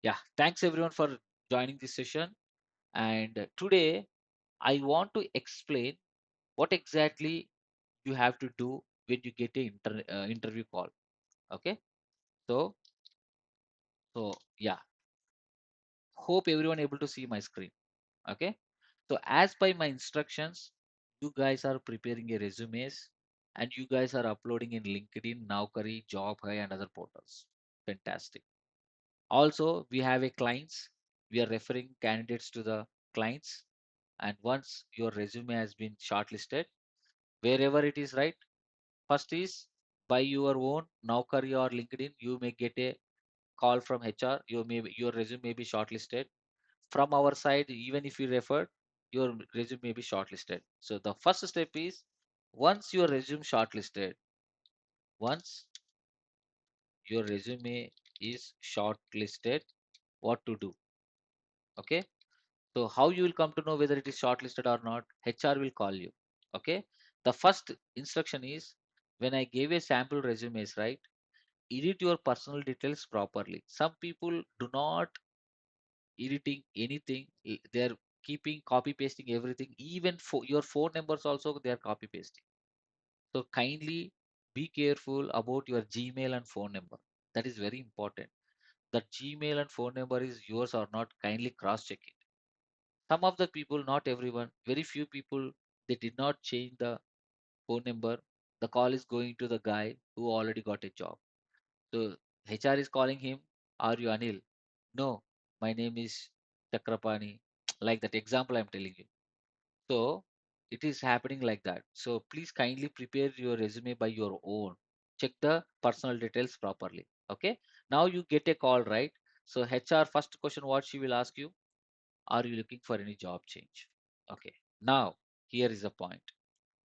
Yeah, thanks everyone for joining this session. And today I want to explain what exactly you have to do when you get a interview call. Okay, so yeah, hope everyone able to see my screen. Okay, so as by my instructions, you guys are preparing a resumes and you guys are uploading in LinkedIn, Naukri, Job Hai, and other portals. Fantastic. Also, we have a clients. We are referring candidates to the clients. And once your resume has been shortlisted, wherever it is, right? First is by your own Naukri or LinkedIn, you may get a call from HR. Your resume may be shortlisted. From our side, even if you refer, your resume may be shortlisted. So the first step is once your resume shortlisted, once your resume is shortlisted, what to do? Okay. So how you will come to know whether it is shortlisted or not? HR will call you. Okay. The first instruction is when I gave a sample resumes, right? Edit your personal details properly. Some people do not editing anything. They're keeping copy pasting everything. Even for your phone numbers also they are copy pasting. So kindly be careful about your Gmail and phone number. That is very important. That Gmail and phone number is yours or not. Kindly cross check it. Some of the people, not everyone, very few people, they did not change the phone number. The call is going to the guy who already got a job. So HR is calling him, are you Anil? No, my name is Chakrapani. Like that example I'm telling you. So it is happening like that. So please kindly prepare your resume by your own. Check the personal details properly. Okay. Now you get a call, right? So HR first question what she will ask you, are you looking for any job change? Okay. Now, here is the point.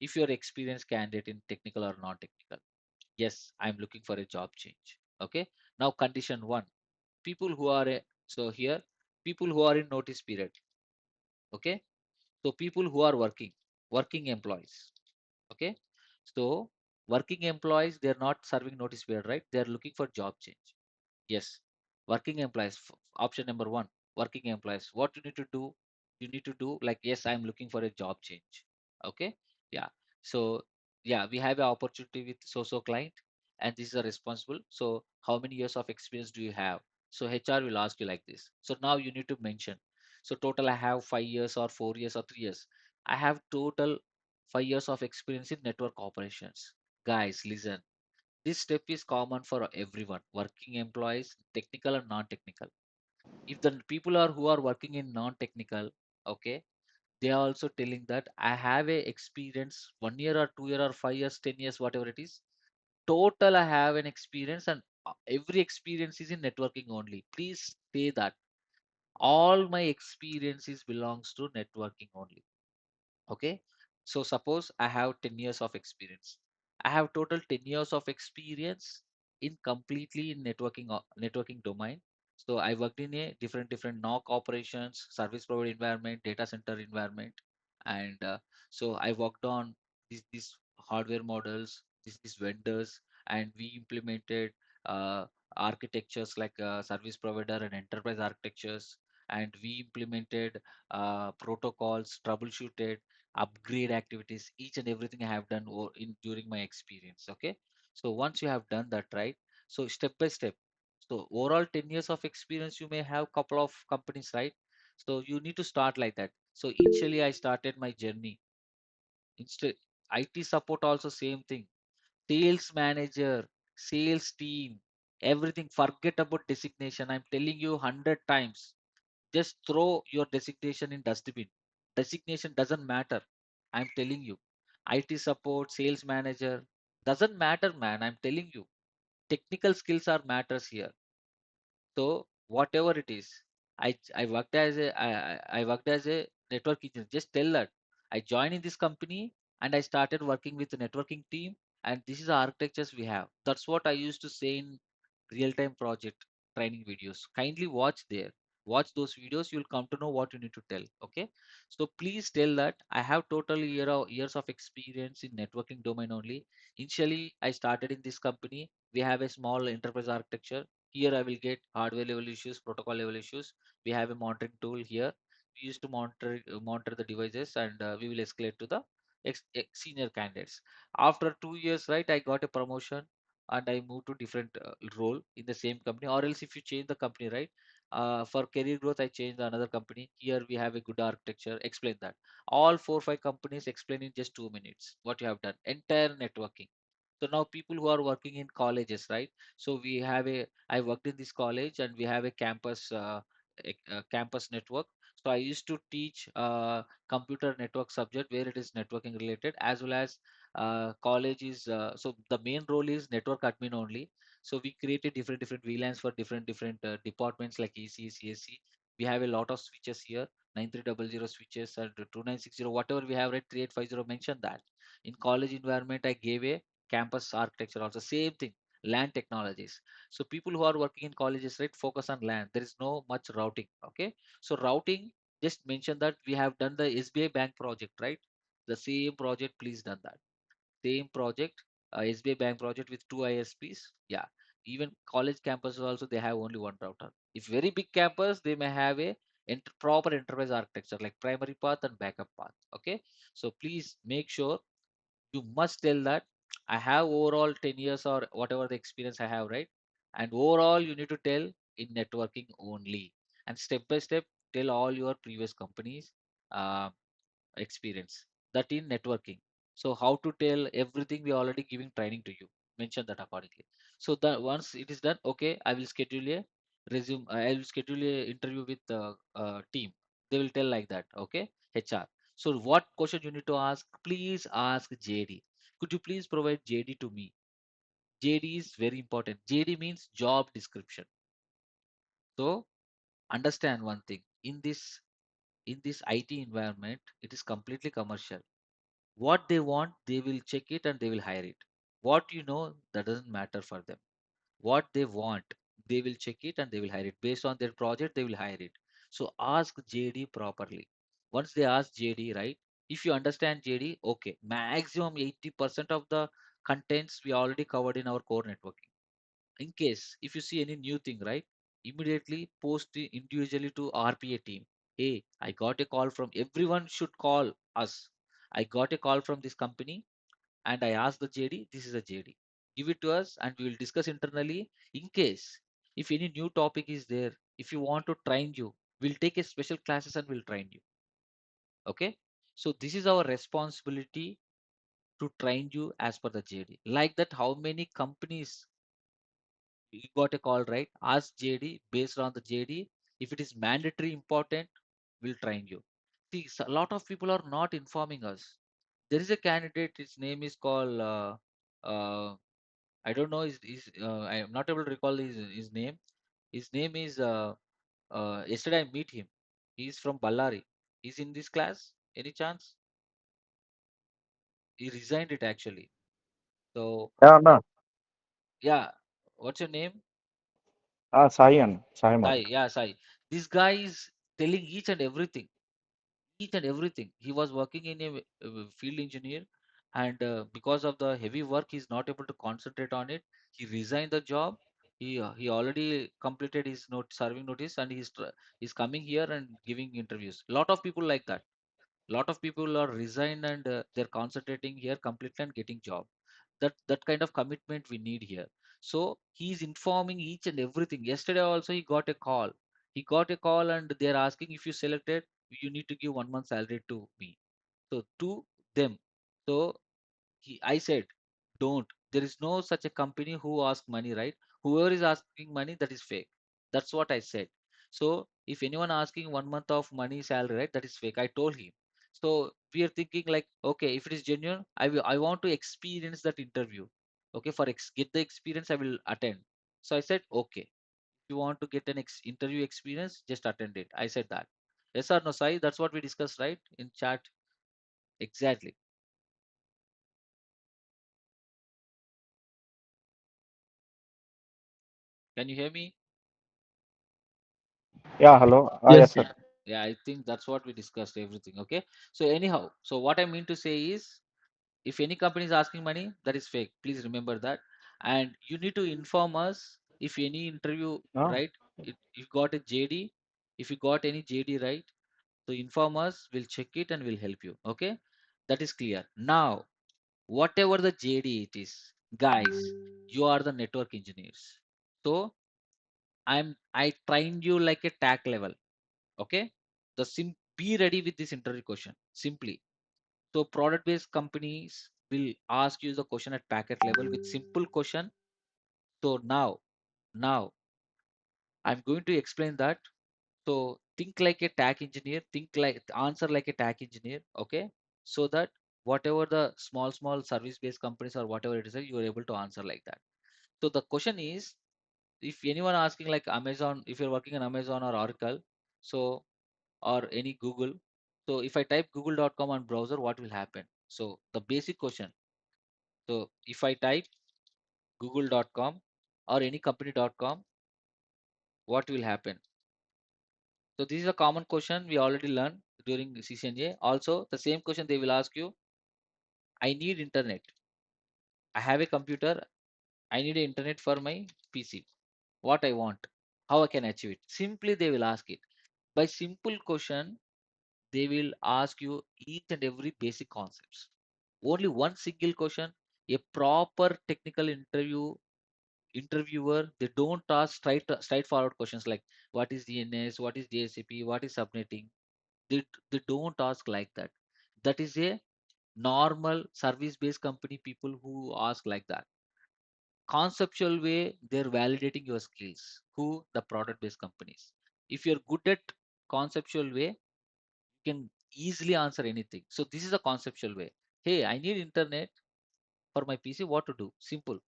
If you're experienced candidate in technical or non-technical, yes, I'm looking for a job change. Okay. Now, condition one, people who are, so here, people who are in notice period. Okay. So people who are working employees. Okay. So working employees, they're not serving notice period, right? They're looking for job change. Yes, working employees. Option number one, working employees. What you need to do? You need to do like, yes, I'm looking for a job change. Okay. Yeah. So yeah, we have an opportunity with so client, and this is a responsible. So how many years of experience do you have? So HR will ask you like this. So now you need to mention. So total, I have 5 years or 4 years or 3 years. I have total 5 years of experience in network operations. Guys, listen, this step is common for everyone, working employees, technical and non-technical. If the people are who are working in non-technical, okay, they are also telling that I have a experience 1 year or 2 year or 5 years, 10 years, whatever it is. Total, I have an experience, and every experience is in networking only. Please say that all my experiences belongs to networking only. Okay. So suppose I have 10 years of experience. I have total 10 years of experience in completely in networking domain. So I worked in a different knock operations, service provider environment, data center environment. And so I worked on these hardware models, these vendors, and we implemented uh, architectures like service provider and enterprise architectures. And we implemented protocols, troubleshooted upgrade activities, each and everything I have done in during my experience. Okay. So once you have done that, right? So step by step. So overall 10 years of experience, you may have couple of companies, right? So you need to start like that. So initially I started my journey. Instead, IT support also same thing. Sales manager, sales team, everything. Forget about designation. I'm telling you 100 times. Just throw your designation in dustbin. Designation doesn't matter. I'm telling you. IT support, sales manager, doesn't matter, man. I'm telling you. Technical skills are matters here. So whatever it is, I worked as I worked as a network engineer. Just tell that I joined in this company and I started working with the networking team, and this is the architectures we have. That's what I used to say in real time project training videos. Kindly watch there. Watch those videos. You'll come to know what you need to tell. Okay. So please tell that I have total years of experience in networking domain only. Initially, I started in this company. We have a small enterprise architecture. Here I will get hardware level issues, protocol level issues. We have a monitoring tool here. We used to monitor the devices, and we will escalate to the senior candidates. After 2 years, right, I got a promotion and I moved to different role in the same company. Or else, if you change the company, right, for career growth, I changed another company. Here we have a good architecture. Explain that. All 4 5 companies explain in just 2 minutes what you have done. Entire networking. So now people who are working in colleges, right? So we have I worked in this college and we have a campus, campus network. So I used to teach computer network subject where it is networking related, as well as college is, so the main role is network admin only. So we created different VLANs for different departments like EC, CSC. We have a lot of switches here, 9300 switches and 2960, whatever we have, right, 3850, mention that. In college environment, I gave a campus architecture also, same thing, LAN technologies. So people who are working in colleges, right, focus on LAN. There is no much routing. Okay. So routing, just mention that we have done the SBI bank project, right? The same project, please done that. Same project, SBI bank project with two ISPs. Yeah. Even college campuses also, they have only one router. If very big campus, they may have a proper enterprise architecture like primary path and backup path. Okay. So please make sure you must tell that I have overall 10 years or whatever the experience I have, right? And overall, you need to tell in networking only. And step by step, tell all your previous companies uh, experience that in networking. So how to tell everything, we already giving training to you. Mention that accordingly. So that once it is done, okay, I will schedule a resume. I will schedule a interview with the team. They will tell like that. Okay, HR. So what question you need to ask? Please ask JD. Could you please provide JD to me? JD is very important. JD means job description. So understand one thing. In this IT environment, it is completely commercial. What they want, they will check it and they will hire it. What you know, that doesn't matter for them. What they want, they will check it and they will hire it. Based on their project, they will hire it. So ask JD properly. Once they ask JD, right? If you understand JD, okay, maximum 80% of the contents we already covered in our core networking. In case if you see any new thing, right, immediately post it individually to RPA team. Hey, I got a call from, everyone should call us. I got a call from this company and I asked the JD, this is a JD. Give it to us and we will discuss internally. In case if any new topic is there, if you want to train you, we'll take a special classes and we'll train you. Okay. So this is our responsibility to train you as per the JD. Like that, how many companies you got a call, right? Ask JD, based on the JD. If it is mandatory important, we'll train you. See, a lot of people are not informing us. There is a candidate, his name is called, uh, I don't know, I am not able to recall his name. His name is, yesterday I meet him. He's from Ballari. He's in this class. Any chance? He resigned it actually. So, Yeah, no. yeah, what's your name? Sayan, Saimad. Sai. Yeah, Sai. This guy is telling each and everything. He was working in a field engineer, and because of the heavy work, he's not able to concentrate on it. He resigned the job. He already completed his serving notice, and he's coming here and giving interviews. Lot of people like that. Lot of people are resigned and they're concentrating here completely and getting job. That kind of commitment we need here. So he's informing each and everything. Yesterday also he got a call. He got a call and they're asking, if you selected, you need to give 1 month salary to me. So to them. So I said, don't. There is no such a company who asks money, right? Whoever is asking money, that is fake. That's what I said. So if anyone asking 1 month of money salary, right, that is fake. I told him. So we are thinking like, okay, if it is genuine, I want to experience that interview. Okay, for get the experience, I will attend. So I said, okay, if you want to get an interview experience, just attend it. I said that. Yes or no, Sai? That's what we discussed, right? In chat. Exactly. Can you hear me? Yeah, hello. Yes, Yes, sir. Yeah, yeah, I think that's what we discussed everything. Okay. So anyhow, so what I mean to say is, if any company is asking money, that is fake. Please remember that. And you need to inform us. If any interview, No. right, you got a JD, if you got any JD, right, so inform us, we'll check it and we'll help you. Okay, that is clear. Now, whatever the JD it is, guys, you are the network engineers. So I trained you like a tag level. Okay, be ready with this interview question. Simply, so product-based companies will ask you the question at packet level with simple question. So now I'm going to explain that. So think like a tag engineer, think like answer like a tag engineer, okay? So that whatever the small service-based companies or whatever it is, you are able to answer like that. So the question is, if anyone asking like Amazon, if you're working on Amazon or Oracle, so or any Google, so if I type google.com on browser, what will happen? So the basic question. So if I type google.com or any company.com, what will happen? So this is a common question we already learned during CCNA. Also, the same question they will ask you. I need internet. I have a computer. I need internet for my PC. What I want, how I can achieve it. Simply they will ask it. By simple question, they will ask you each and every basic concepts. Only one single question. A proper technical interviewer, they don't ask straightforward questions like what is DNS, what is DSCP, what is subnetting. They don't ask like that. That is a normal service based company people who ask like that. Conceptual way, they're validating your skills. Who? The product based companies. If you're good at conceptual way, you can easily answer anything. So this is a conceptual way. Hey, I need internet for my PC. What to do? Simple.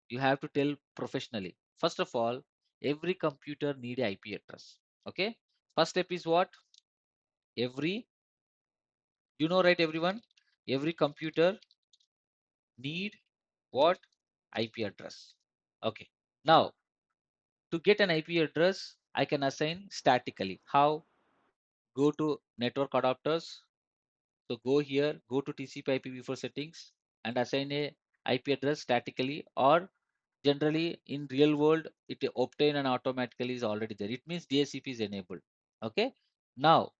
You have to tell professionally. First of all, every computer need a IP address. Okay, first step is what? Every, you know, right, everyone, every computer need what? IP address. Okay, now to get an IP address, I can assign statically. How? Go to network adapters. So go here, go to TCP IPv4 settings and assign a IP address statically, or generally in real world it obtain and automatically is already there. It means DHCP is enabled. Okay. Now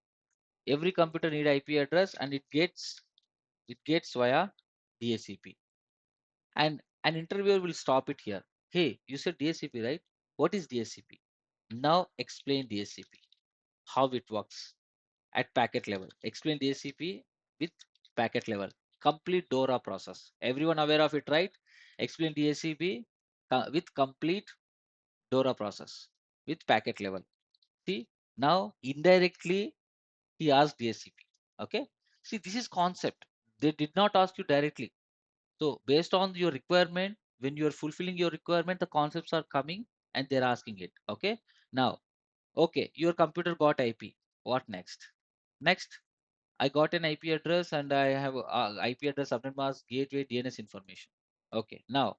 every computer need IP address and it gets via DHCP. And an interviewer will stop it here. Hey, you said DHCP, right? What is DHCP? Now explain DHCP, how it works at packet level. Explain DHCP with packet level. Complete DORA process. Everyone aware of it, right? Explain DHCP with complete DORA process with packet level. See, now indirectly he asked DHCP. Okay. See, this is concept. They did not ask you directly. So based on your requirement, when you are fulfilling your requirement, the concepts are coming and they're asking it. Okay. Now, okay, your computer got IP. What next? Next, I got an IP address and I have IP address, subnet mask, gateway, DNS information. Okay. Now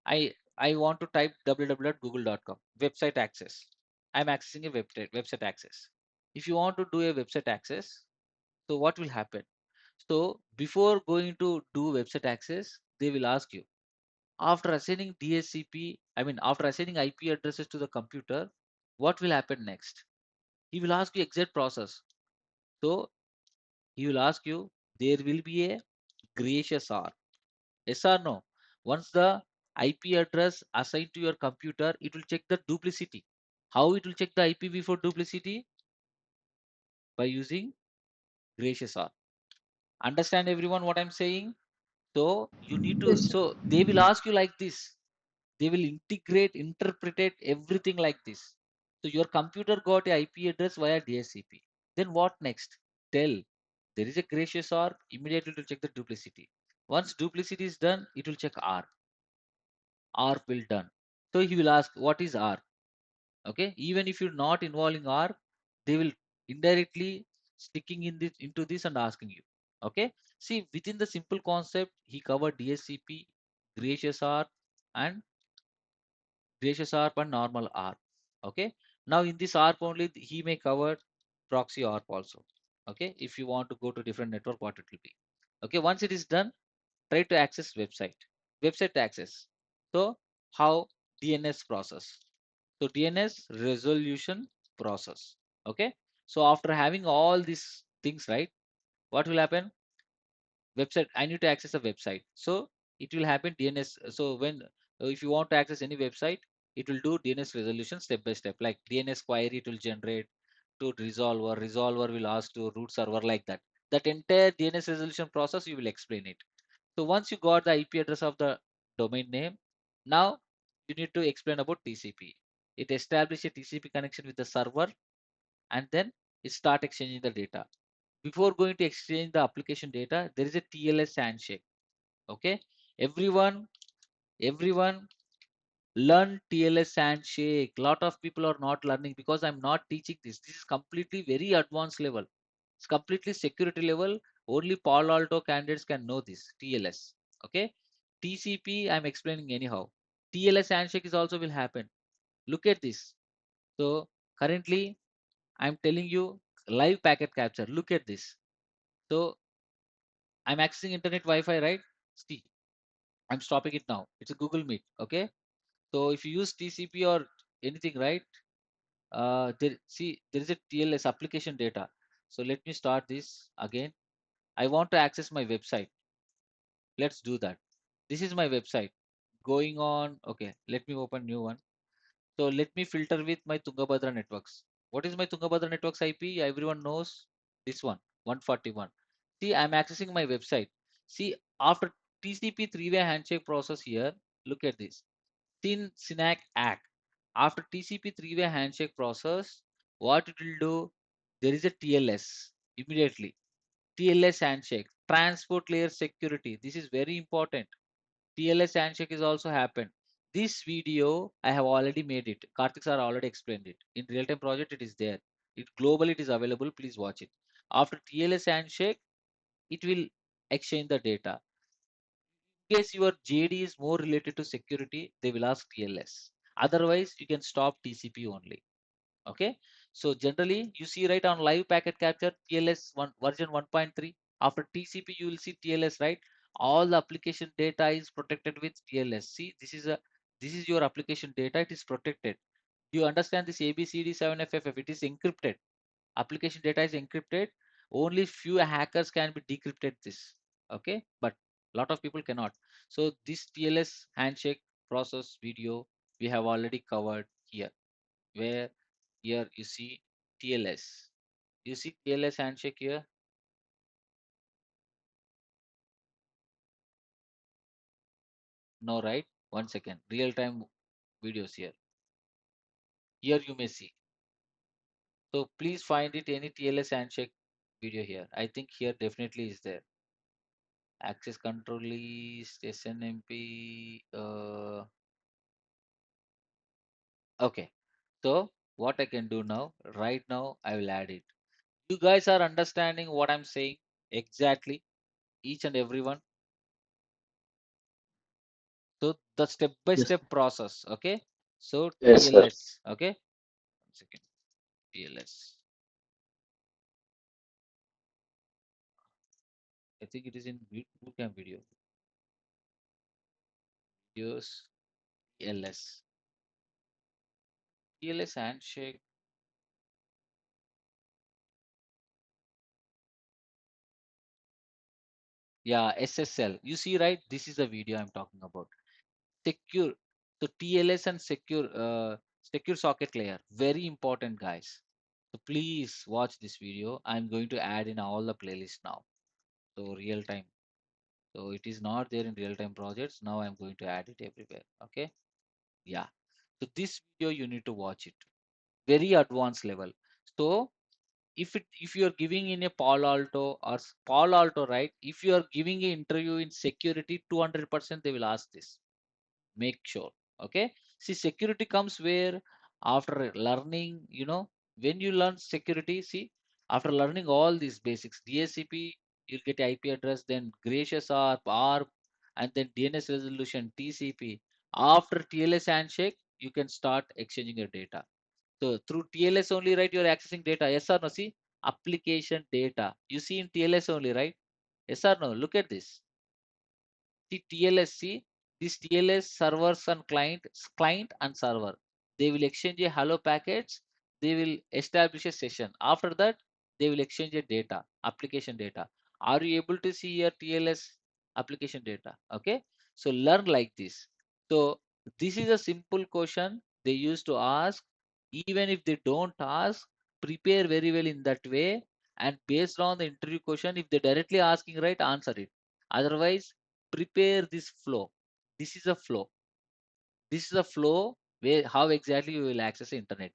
I want to type www.google.com website access. I'm accessing a website access. If you want to do a website access, so what will happen? So before going to do website access, they will ask you, after assigning DHCP, I mean after assigning IP addresses to the computer, what will happen next? He will ask you exact process. So he will ask you, there will be a gracious R. Yes or no? Once the IP address assigned to your computer, it will check the duplicity. How it will check the IPv4 duplicity? By using gracious R. Understand everyone what I'm saying? So you need to, Yes, sir. so they will ask you like this. They will integrate, interpret everything like this. So your computer got a IP address via DHCP. Then what next? Tell there is a gracious R, immediately to check the duplicity. Once duplicity is done, it will check R. R will done. So he will ask, what is R? Okay. Even if you're not involving R, they will indirectly sticking in this into this and asking you. Okay. See, within the simple concept, he covered DSCP, gracious R, and gracious ARP and normal ARP. Okay. Now in this ARP only he may cover proxy ARP also. Okay. If you want to go to different network, what it will be. Okay. Once it is done, try to access website access. So how? DNS process. So DNS resolution process. Okay. So after having all these things, right, what will happen? Website, I need to access a website. So it will happen DNS. So when if you want to access any website, it will do DNS resolution step by step. Like DNS query, it will generate to resolver. Resolver will ask to root server, like that. That entire DNS resolution process, you will explain it. So once you got the IP address of the domain name, now you need to explain about TCP. It establishes a TCP connection with the server, and then it start exchanging the data. Before going to exchange the application data, there is a TLS handshake. Okay, everyone, everyone learn TLS handshake. Lot of people are not learning because I'm not teaching this. This is completely very advanced level. It's completely security level. Only Palo Alto candidates can know this TLS. Okay, TCP I'm explaining anyhow. TLS handshake is also will happen. Look at this. So currently I'm telling you live packet capture. Look at this. So I'm accessing internet Wi-Fi, right? See, I'm stopping it now. It's a Google Meet. Okay. So if you use TCP or anything, right? There is a TLS application data. So let me start this again. I want to access my website. Let's do that. This is my website. Going on. Okay. Let me open new one. So let me filter with my Tungabhadra Networks. What is my Tungabhadra Networks IP? Everyone knows this one, 141. See, I'm accessing my website. See, after TCP three-way handshake process here, look at this. SYNAC Act. After TCP three-way handshake process, what it will do? There is a TLS immediately. TLS handshake, transport layer security. This is very important. TLS handshake is also happened. This video I have already made it. Karthik sir already explained it. In real time project it is there. It globally it is available. Please watch it. After TLS handshake, it will exchange the data. In case your JD is more related to security, they will ask TLS. Otherwise, you can stop TCP only. Okay. So generally, you see right on live packet capture TLS version 1.3. After TCP, you will see TLS, right? All the application data is protected with TLS. See, this is your application data. It is protected. You understand this ABCD7FFF? It is encrypted. Application data is encrypted. Only few hackers can be decrypted this. Okay, but lot of people cannot. So this TLS handshake process video we have already covered here, where here you see TLS. You see TLS handshake here? No, right? One second. Real time videos here. Here you may see. So please find it any TLS handshake video here. I think here definitely is there. Access control list, SNMP. Okay. So what I can do now, right now, I will add it. You guys are understanding what I'm saying exactly, each and everyone. So the step by Yes. step process. Okay. So Yes, sir. TLS. Okay. One second. TLS. I think it is in bootcamp video. Videos. TLS. TLS handshake. Yeah, SSL. You see, right? This is the video I'm talking about. Secure. So TLS and secure socket layer. Very important, guys. So please watch this video. I'm going to add in all the playlists now. So real time. So it is not there in real time projects. Now I'm going to add it everywhere. Okay. Yeah. So this video you need to watch it. Very advanced level. So if you are giving in a Palo Alto or Palo Alto, right? If you are giving an interview in security, 200% they will ask this. Make sure. Okay. See, security comes where after learning, when you learn security, see, after learning all these basics, DSCP, you'll get IP address, then gracious ARP, and then DNS resolution, TCP. After TLS handshake, you can start exchanging your data. So through TLS only, right, you're accessing data. Yes or no? See, application data. You see in TLS only, right? Yes or no? Look at this. See TLS. See, These TLS servers and client and server, they will exchange a hello packets. They will establish a session. After that, they will exchange a data, application data. Are you able to see your TLS application data? Okay. So learn like this. So this is a simple question they used to ask. Even if they don't ask, prepare very well in that way. And based on the interview question, if they're directly asking, right, answer it. Otherwise, prepare this flow. This is a flow. This is a flow where how exactly you will access the internet.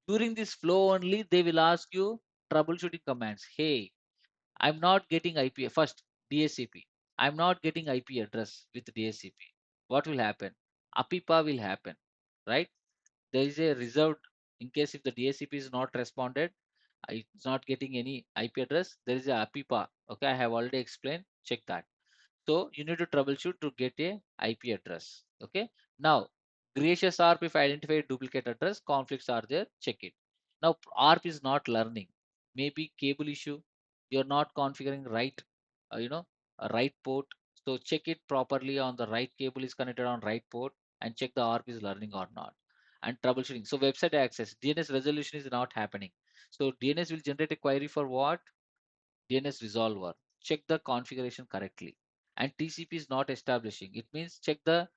During this flow only, they will ask you troubleshooting commands. Hey, I'm not getting IP first DSCP. I'm not getting IP address with DSCP. What will happen? APIPA will happen, right? There is a reserved in case if the DSCP is not responded, it's not getting any IP address. There is a APIPA. Okay, I have already explained. Check that. So you need to troubleshoot to get a IP address. Okay. Now, gracious ARP, if I identify a duplicate address, conflicts are there, check it. Now, ARP is not learning. Maybe cable issue. You're not configuring right, a right port. So check it properly on the right cable is connected on right port and check the ARP is learning or not. And troubleshooting. So website access, DNS resolution is not happening. So DNS will generate a query for what? DNS resolver. Check the configuration correctly. And TCP is not establishing. It means check the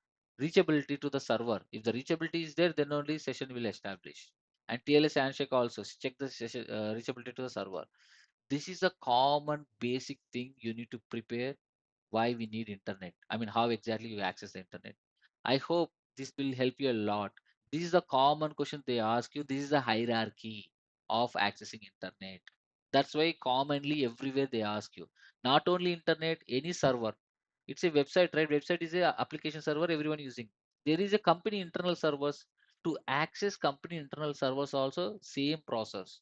reachability to the server. If the reachability is there, then only session will establish. And TLS handshake also check the session, reachability to the server. This is a common basic thing you need to prepare why we need internet. I mean, how exactly you access the internet. I hope this will help you a lot. This is a common question they ask you. This is the hierarchy of accessing internet. That's why commonly everywhere they ask you. Not only internet, any server. It's a website, right? Website is a application server everyone using. There is a company internal servers. To access company internal servers also same process.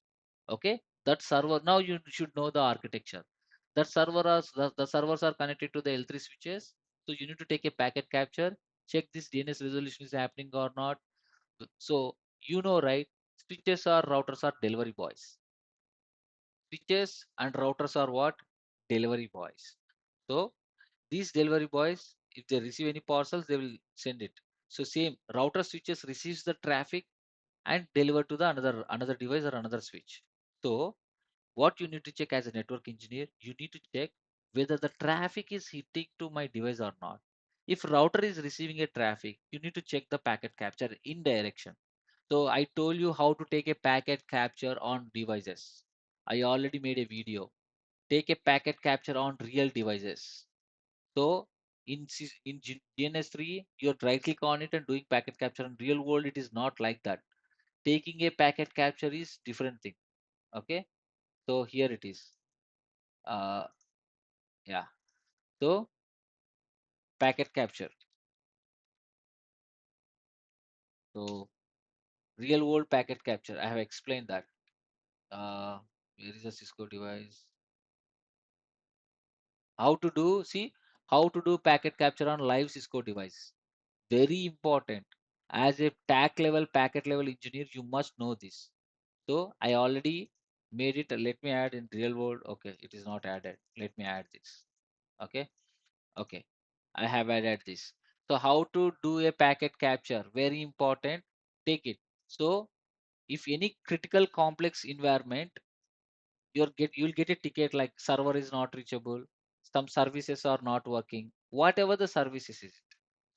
Okay, that server now you should know the architecture. That the servers are connected to the L3 switches. So you need to take a packet capture, check this DNS resolution is happening or not. So you know, right? Switches or routers are delivery boys. Switches and routers are what? Delivery boys. So these delivery boys, if they receive any parcels, they will send it. So same router switches receives the traffic and deliver to the another device or another switch. So what you need to check as a network engineer, you need to check whether the traffic is hitting to my device or not. If router is receiving a traffic, you need to check the packet capture in direction. So I told you how to take a packet capture on devices. I already made a video. Take a packet capture on real devices. So in DNS3, you're right click on it and doing packet capture. In real world, it is not like that. Taking a packet capture is different thing. Okay. So here it is. Uh, yeah. So packet capture. So real world packet capture. I have explained that. Where is a Cisco device? How to do? See how to do packet capture on live Cisco device. Very important. As a TAC level, packet level engineer, you must know this. So I already made it. Let me add in real world. Okay, it is not added. Let me add this. Okay. Okay. I have added this. So how to do a packet capture? Very important. Take it. So if any critical complex environment, you'll get a ticket like server is not reachable, some services are not working, whatever the services is.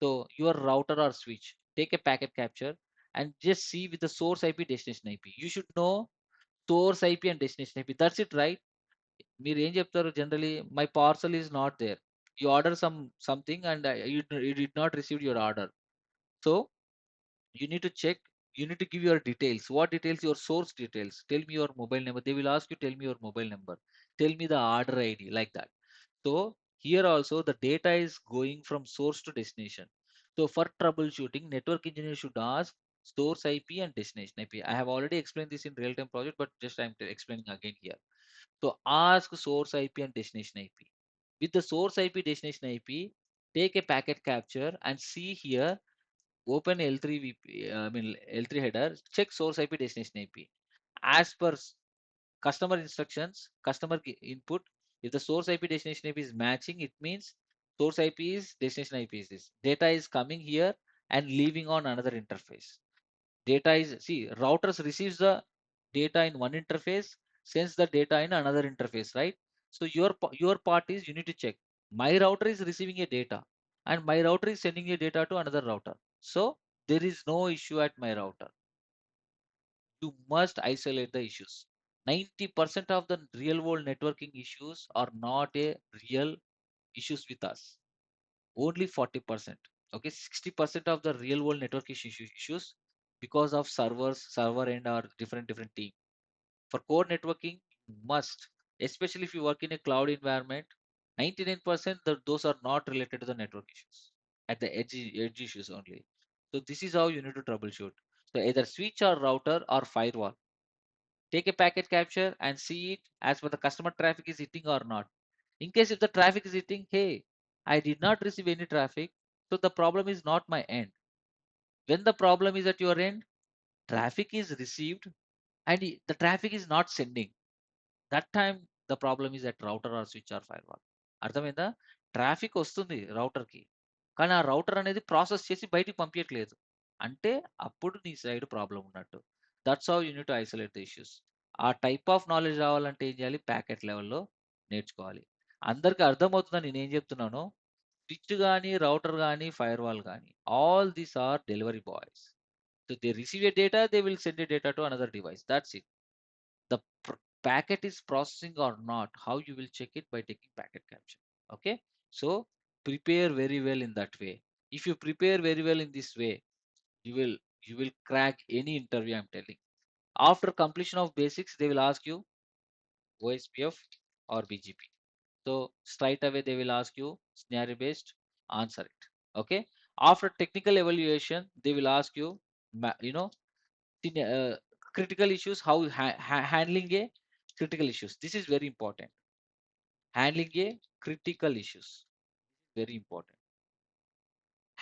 So your router or switch, take a packet capture and just see with the source IP destination IP. You should know source IP and destination IP. That's it, right? మీరు ఏం చెప్తారు generally my parcel is not there. You order something and you did not receive your order. So you need to check, you need to give your details. What details? Your source details. Tell me your mobile number. They will ask you, tell me your mobile number, tell me the order ID, like that. So here also the data is going from source to destination. So for troubleshooting, network engineer should ask source IP and destination IP. I have already explained this in real-time project, but just I'm explaining again here. So ask source IP and destination IP. With the source IP, destination IP, take a packet capture and see here, open L3 L3 header, check source IP, destination IP. As per customer instructions, customer input, if the source IP destination IP is matching, it means Source IP is, destination IP is this. Data is coming here and leaving on another interface. Data is, see, routers receives the data in one interface, sends the data in another interface, right? So your part is, you need to check. My router is receiving a data and my router is sending a data to another router. So there is no issue at my router. You must isolate the issues. 90% of the real world networking issues are not a real issues with us. Only 40%. Okay, 60% of the real world network issues because of server end or different team. For core networking, you must, especially if you work in a cloud environment, 99% those are not related to the network issues. At the edge issues only. So this is how you need to troubleshoot. So either switch or router or firewall. Take a packet capture and see it as per the customer traffic is hitting or not. In case if the traffic is hitting, hey, I did not receive any traffic, so the problem is not my end. When the problem is at your end, traffic is received and the traffic is not sending. That time the problem is at router or switch or firewall. అర్థమైందా? Traffic వస్తుంది router కి, కానీ ఆ router అనేది process చేసి బయటికి పంపించట్లేదు. అంటే అప్పుడు నీ సైడ్ ప్రాబ్లం ఉన్నట్టు. That's how you need to isolate the issues. ఆ టైప్ ఆఫ్ నాలెడ్జ్ రావాలంటే ఏం చేయాలి? ప్యాకెట్ లెవెల్‌లో నేర్చుకోవాలి. అందరికి అర్థమవుతుందని నేనేం చెప్తున్నానో, స్విచ్ గాని, రౌటర్ గాని, ఫైర్‌వాల్ గాని, all these are delivery boys. So they receive a data, they will send a data to another device. That's it. The packet is processing or not, how you will check it? By taking packet capture. Okay, so prepare very well in that way. If you prepare very well in this way, you will you will crack any interview, I'm telling. After completion of basics, they will ask you OSPF or BGP. So straight away they will ask you scenario based, answer it. Okay, after technical evaluation they will ask you, you know, uh, critical issues, how handling a critical issues. This is very important. Handling a critical issues, very important.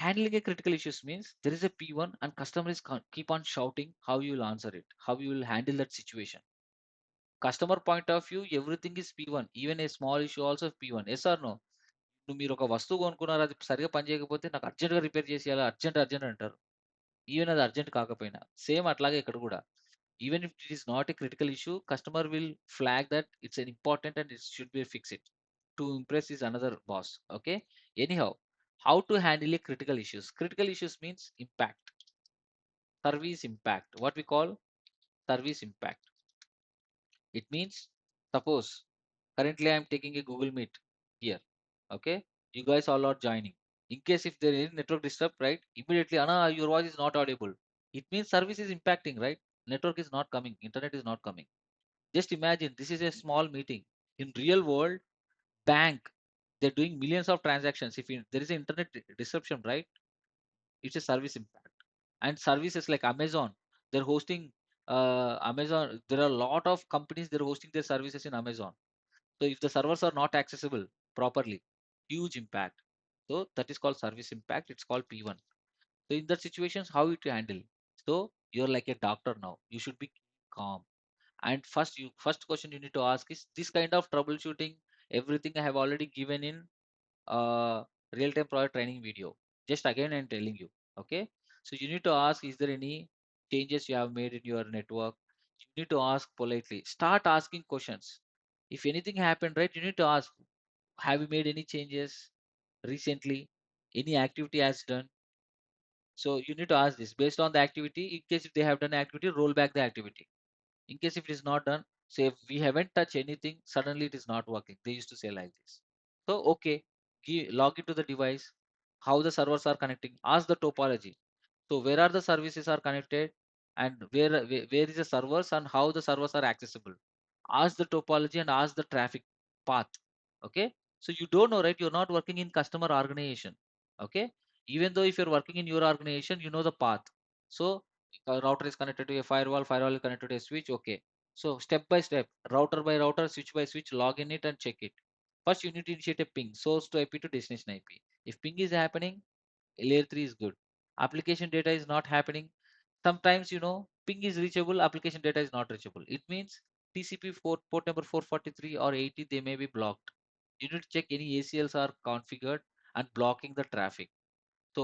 Handling a critical issues means there is a P1 and customer is keep on shouting, how you will answer it, how you will handle that situation. Customer point of view, everything is P1, even a small issue also P1. Yes or no? నువ్వు మీరు ఒక వస్తువు కొనుక్కున్నారు, అది సరిగా పని చేయకపోతే నాకు అర్జెంట్గా రిపేర్ చేసేయాలి, అర్జెంట్ అర్జెంట్ అంటారు. ఈవెన్ అది అర్జెంట్ కాకపోయినా సేమ్ అట్లాగే ఇక్కడ కూడా. Even if it is not a critical issue, customer will flag that it's an important and it should be fixed to impress his another boss. Okay, anyhow, how to handle a critical issues? Critical issues means impact, service impact, what we call service impact. It means, suppose currently I am taking a Google Meet here. Okay, you guys all are joining. In case if there is any network disturb, right, immediately Anna, your voice is not audible. It means service is impacting, right? Network is not coming, internet is not coming. Just imagine this is a small meeting. In real world, bank, they're doing millions of transactions. If there is an internet disruption, right, it's a service impact. And services like Amazon, they're hosting Amazon. There are a lot of companies they're hosting their services in Amazon. So if the servers are not accessible properly, huge impact. So that is called service impact. It's called P1. So in that situations, how it handle? So you're like a doctor now. You should be calm. And first question you need to ask is this kind of troubleshooting, everything I have already given in uh, real-time project training video. Just again I'm telling you. Okay, so you need to ask, is there any changes you have made in your network? You need to ask politely, start asking questions. If anything happened, right, you need to ask, have you made any changes recently, any activity has done? So you need to ask this based on the activity. In case if they have done activity, roll back the activity. In case if it is not done, say we haven't touched anything, suddenly it is not working. They used to say like this. So okay, log into the device, how the servers are connecting, ask the topology. So where are the services are connected and where is the servers and how the servers are accessible. Ask the topology and ask the traffic path. Okay. So you don't know, right? You're not working in customer organization. Okay. Even though if you're working in your organization, you know the path. So a router is connected to a firewall, firewall is connected to a switch. Okay. So step by step, router by router, switch by switch, log in it and check it. First, you need to initiate a ping, source to IP to destination IP. If ping is happening, layer 3 is good. Application data is not happening. Sometimes, ping is reachable, application data is not reachable. It means TCP port number 443 or 80, they may be blocked. You need to check any ACLs are configured and blocking the traffic. So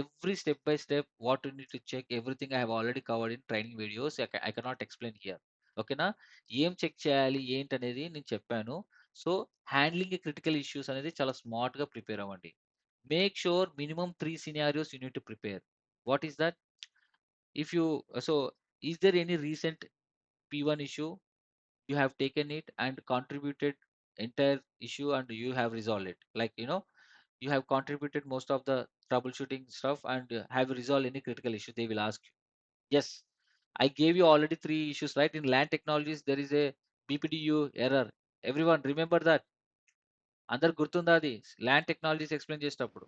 every step by step, what you need to check, everything I have already covered in training videos. I cannot explain here. ఓకేనా? ఏం check చేయాలి ఏంటి అనేది నేను చెప్పాను. So handling critical issues అనేది చాలా smart గా ప్రిపేర్ అవ్వండి. Make sure minimum 3 scenarios you need to prepare. What is that? If you so is there any recent P1 issue you have taken it and contributed entire issue and you have resolved it? Like, you have contributed most of the troubleshooting stuff and have resolved any critical issue, they will ask you. Yes, I gave you already three issues, right? In land technologies, there is a BPDU error. Everyone remember that. అందరు గుర్తుందా అది LAN technologies explain చేసేటప్పుడు?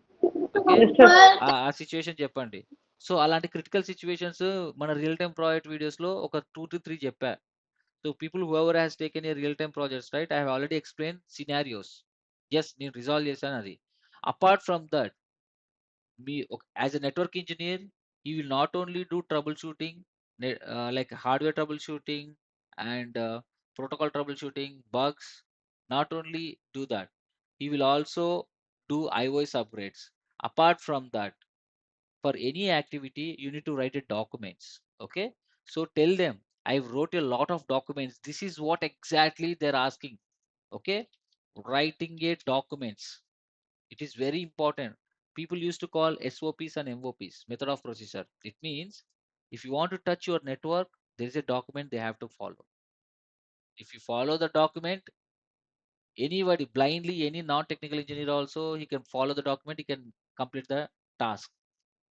Okay, Yes, sir. ఆ situation చెప్పండి. So అలాంటి critical situations మన real time project videos లో ఒక 2 to 3 చెప్పా. So people whoever has taken a real time projects, right, I have already explain scenarios. Yes, నేను resolve చేశాను అది. Apart from that, me as a network engineer, he will not only do troubleshooting, like hardware troubleshooting and protocol troubleshooting bugs. Not only do that, he will also do iOS upgrades. Apart from that, for any activity you need to write a documents. Okay, so tell them I wrote a lot of documents, this is what exactly they're asking. Okay, writing a documents, it is very important. People used to call SOPs and MOPs, method of procedure. It means if you want to touch your network, there is a document they have to follow. If you follow the document, anybody blindly, any non-technical engineer also, he can follow the document, he can complete the task,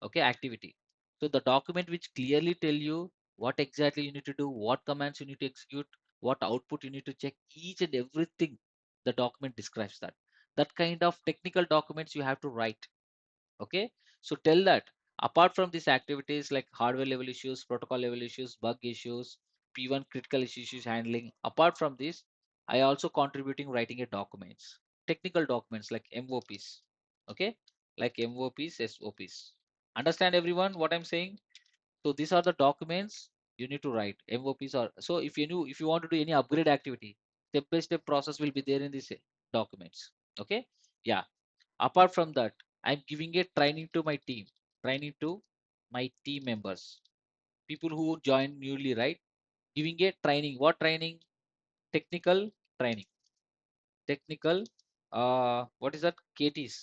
okay, activity. So the document which clearly tell you what exactly you need to do, what commands you need to execute, what output you need to check, each and everything, the document describes that. That kind of technical documents you have to write. Okay, so tell that apart from these activities like hardware level issues, protocol level issues, bug issues, P1 critical issues handling, apart from this, I also contributing writing a documents, technical documents like MOPs. Okay, like MOPs, SOPs. Understand everyone what I'm saying? So these are the documents you need to write. MOPs are, so if you want to do any upgrade activity, step by step process will be there in these documents. Okay, yeah. Apart from that, I'm giving a training to my team, training to my team members, people who join newly, right? Giving a training. What training? Technical training. Technical, what is that? KTs.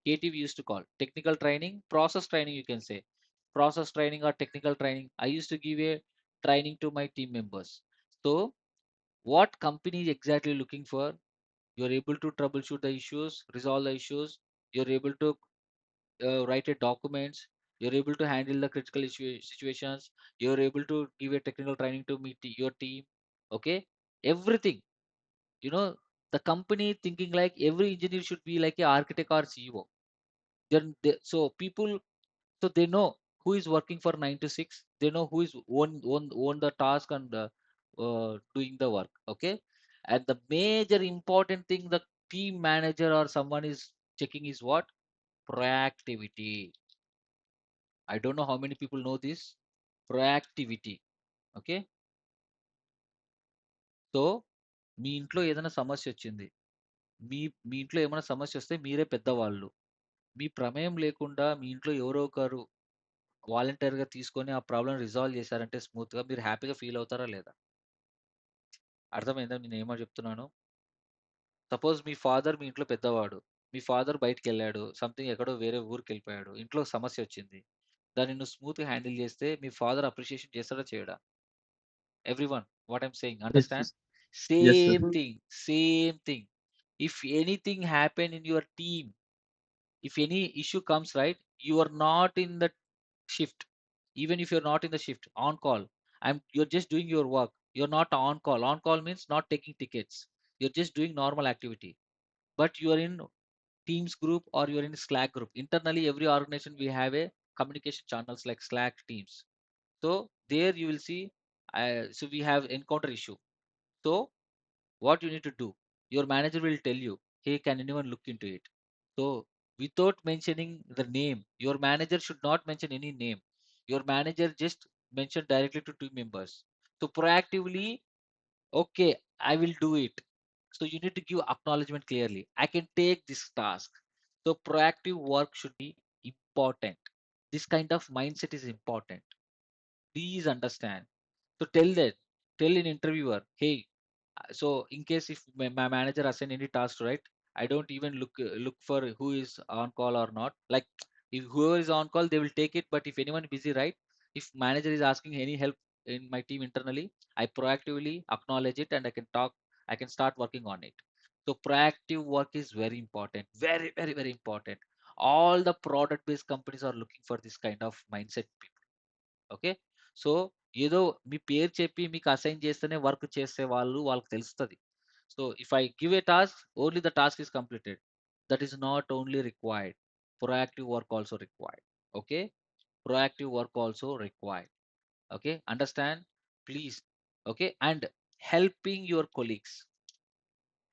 KT we used to call. Technical training, process training, you can say. Process training or technical training. I used to give a training to my team members. So, what company is exactly looking for? You're able to troubleshoot the issues, resolve the issues. You're able to write a documents, you're able to handle the critical situations, you're able to give a technical training to meet your team. Okay, everything, you know the company thinking like every engineer should be like a architect or CEO. So people, so they know who is working for 9 to 6, they know who is own the task and doing the work. Okay, and the major important thing the team manager or someone is checking is what? Proactivity. I don't know how many people know this. Proactivity. Okay. So మీ ఇంట్లో ఏదైనా సమస్య వచ్చింది. మీ మీ ఇంట్లో ఏమైనా సమస్య వస్తే మీరే పెద్దవాళ్ళు. మీ ప్రమేయం లేకుండా మీ ఇంట్లో ఎవరో ఒకరు వాలంటీర్‌గా తీసుకొని ఆ ప్రాబ్లమ్ రిజాల్వ్ చేశారంటే స్మూత్‌గా మీరు హ్యాపీగా ఫీల్ అవుతారా లేదా? అర్థమైందా నేనేమో చెప్తున్నానో? సపోజ్ మీ ఫాదర్ మీ ఇంట్లో పెద్దవాడు. మీ ఫాదర్ బయటికెళ్ళాడు. సంథింగ్ ఎక్కడో వేరే ఊరికెళ్ళిపోయాడు. ఇంట్లో సమస్య వచ్చింది. దాన్ని నువ్వు స్మూత్‌గా హ్యాండిల్ చేస్తే మీ ఫాదర్ అప్రిషియేషన్ చేస్తాడా? చేయడా? Everyone, what I'm saying, Yes, understand? yes, yes, sir. Same thing. If anything happen in your team, if any issue comes, right, you are not in the shift. Even if you're not in the shift, on call, you're just doing your work, you're not on call. On call means not taking tickets, you're just doing normal activity, but you are in teams group or you're in Slack group. Internally every organization we have a communication channels like Slack, Teams. So there you will see, so we have encounter issue. So what you need to do, your manager will tell you, hey, can anyone look into it? So without mentioning the name, your manager should not mention any name. Your manager just mention directly to team members. So proactively, okay, I will do it. So you need to give acknowledgement clearly, I can take this task. So proactive work should be important. This kind of mindset is important. Please understand. So tell an interviewer, hey, so in case if my manager assign any task, right, I don't even look for who is on call or not. Like if whoever is on call, they will take it. But if anyone busy, right, if manager is asking any help in my team internally, I proactively acknowledge it and I can start working on it. So proactive work is very important, very important. All the product based companies are looking for this kind of mindset people. Okay. So, ఏదో మీ పేరు చెప్పి మీకు assign చేస్తేనే work చేసే వాళ్ళకి తెలుస్తది. So, if I give a task, only the task is completed. That is not only required. Proactive work also required. Okay. Proactive work also required. Okay. Understand? Please. Okay. And helping your colleagues.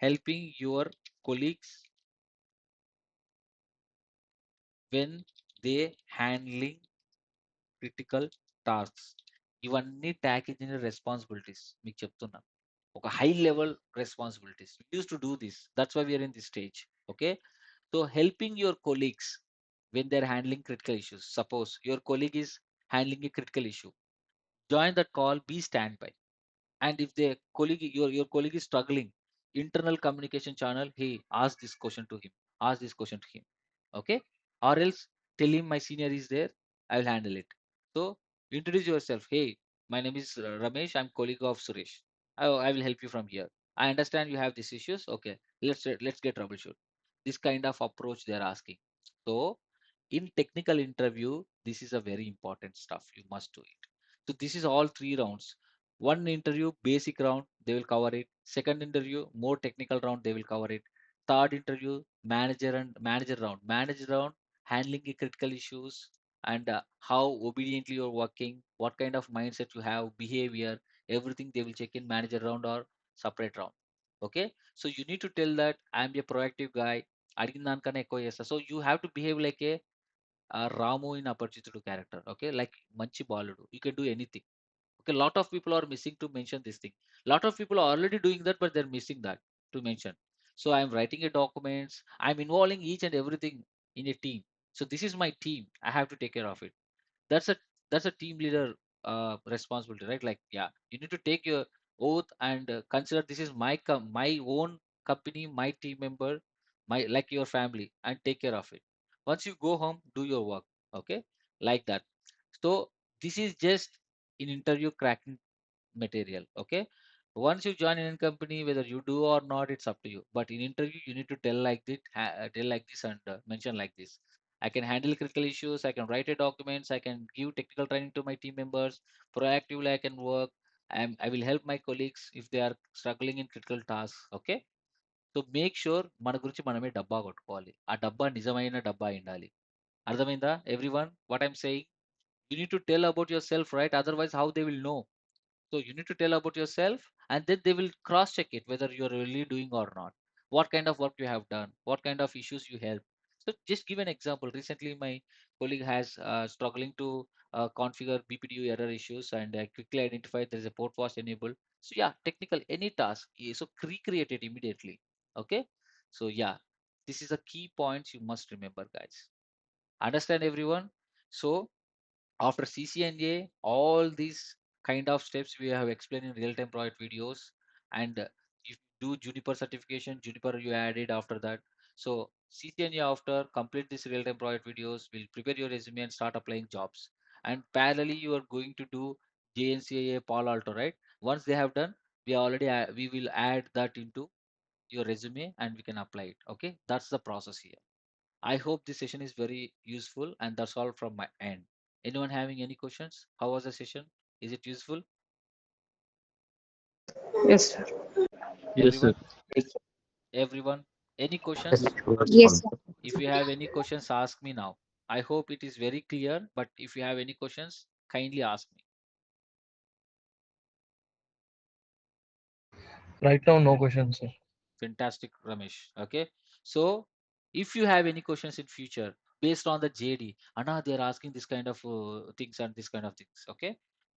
Helping your colleagues when they handling critical tasks. ఇవన్నీ tag engineer responsibilities మీకు చెప్తున్నాను. ఒక high level responsibilities. We used to do this. That's why we are in this stage. Okay. So helping your colleagues when they're handling critical issues. Suppose your colleague is handling a critical issue. Join that call, be standby. And if the your colleague is struggling, internal communication channel, hey, ask this question to him. Ask this question to him. Okay. Or else tell him my senior is there. I will handle it. So introduce yourself. Hey, my name is Ramesh. I'm colleague of Suresh. I will help you from here. I understand you have these issues. Okay, let's get troubleshoot. This kind of approach they are asking. So in technical interview, this is a very important stuff. You must do it. So this is all three rounds. One interview, basic round, they will cover it. Second interview, more technical round, they will cover it. Third interview, manager round. Manager round, handling the critical issues and how obediently you're working, what kind of mindset you have, behavior, everything they will check in manager round or separate round. Okay, so you need to tell that I'm a proactive guy. అడిగిన దానికన్నా ఎక్కువ చేస్తా. So you have to behave like a Ramu in Aparichitudu character. Okay, like మంచి బాలుడు. You can do anything. Okay, lot of people are missing to mention this thing. Lot of people are already doing that, but they're missing that to mention. So I'm writing a documents. I'm involving each and everything in a team. So this is my team. I have to take care of it. That's a that's a team leader responsibility, right? Like, yeah, you need to take your oath and consider this is my own company, my team member, my like your family, and take care of it. Once you go home, do your work. Okay, like that. So this is just in interview cracking material. Okay, once you join in a company, whether you do or not, it's up to you. But in interview, you need to tell like this, tell like this, and mention like this. I can handle critical issues. I can write a documents. I can give technical training to my team members. Proactively, I can work. I will help my colleagues if they are struggling in critical tasks. Okay. So make sure మన గురించి మనమే డబ్బా కొట్టుకోవాలి. ఆ డబ్బా నిజమైన డబ్బా అయి ఉండాలి. అర్థమైందా everyone what I'm saying? You need to tell about yourself, right? Otherwise, how they will know? So you need to tell about yourself, and then they will cross check it whether you're really doing or not. What kind of work you have done, what kind of issues you help. So just give an example. Recently, my colleague has struggling to configure BPDU error issues, and quickly identified there is a port was enabled. So yeah, technical any task. So recreate it immediately. Okay. So yeah, this is a key points you must remember, guys. Understand everyone? So after CCNA, all these kind of steps we have explained in real-time project videos, and if you do Juniper certification, Juniper you added after that. So CCNA after complete this real-time project videos, will prepare your resume and start applying jobs. And parallelly, you are going to do JNCAA Palo Alto, right? Once they have done, we will add that into your resume and we can apply it. Okay, that's the process here. I hope this session is very useful, and that's all from my end. Anyone having any questions? How was the session? Is it useful? Yes, sir. Yes, sir. Everyone? Everyone? Any Yes, questions? that's Yes, fine. sir. If you have any questions, ask me now. I hope it is very clear, but if you have any questions, kindly ask me. Right now, no questions, sir. Fantastic, Ramesh. Okay. So if you have any questions in future based on the JD, Anna, they're asking this kind of things and this kind of things. Okay.